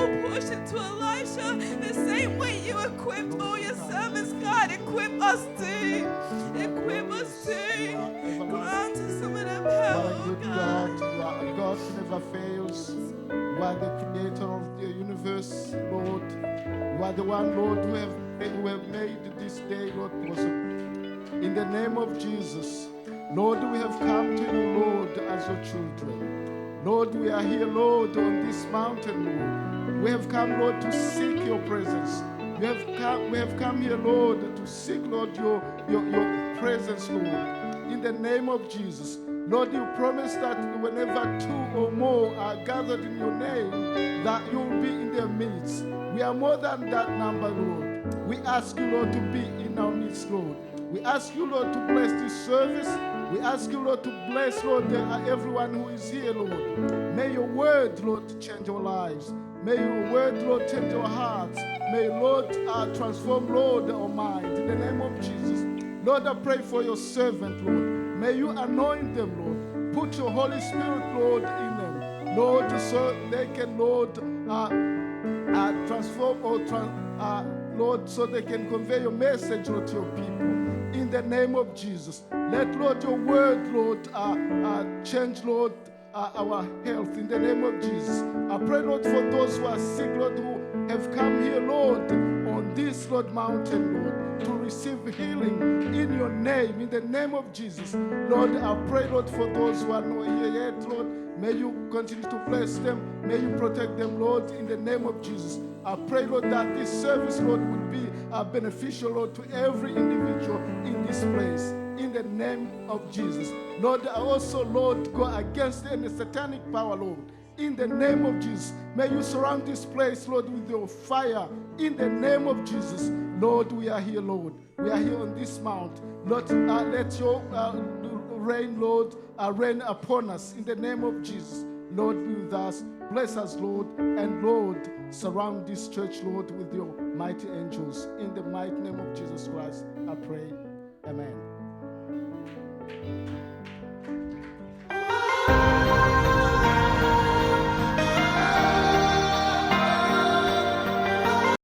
double portion to Elisha, the same way you equipped all your servants, God. Equip us too. Equip us too. Grant us some of that You are power, a good God. God. You are a God who never fails. You are the creator of the universe, Lord. You are the one, Lord, who have made this day, Lord, possible. In the name of Jesus, Lord, we have come to you, Lord, as your children. Lord, we are here, Lord, on this mountain, Lord. We have come, Lord, to seek your presence. We have come here, Lord, to seek, Lord, your presence, Lord. In the name of Jesus. Lord, you promised that whenever two or more are gathered in your name, that you will be in their midst. We are more than that number, Lord. We ask you, Lord, to be in our midst, Lord. We ask you, Lord, to bless this service. We ask you, Lord, to bless, Lord, everyone who is here, Lord. May your word, Lord, change our lives. May your word, Lord, change our hearts. May, Lord, transform, Lord, our mind. In the name of Jesus. Lord, I pray for your servant, Lord. May you anoint them, Lord. Put your Holy Spirit, Lord, in them. Lord, so they can, Lord, transform or, Lord, so they can convey your message, Lord, to your people. In the name of Jesus. Let, Lord, your word, Lord, change, Lord, our health. In the name of Jesus. I pray, Lord, for those who are sick, Lord, who have come here, Lord, on this, Lord, mountain, Lord, to receive healing in your name, in the name of Jesus. Lord, I pray, Lord, for those who are not here yet, Lord, may you continue to bless them. May you protect them, Lord, in the name of Jesus. I pray, Lord, that this service, Lord, will be beneficial, Lord, to every individual in this place. In the name of Jesus. Lord, I also, Lord, go against any satanic power, Lord. In the name of Jesus. May you surround this place, Lord, with your fire. In the name of Jesus. Lord, we are here, Lord. We are here on this mount. Lord, let your rain, Lord, rain upon us. In the name of Jesus. Lord, be with us. Bless us, Lord. And Lord, surround this church, Lord, with your mighty angels. In the mighty name of Jesus Christ, I pray. Amen.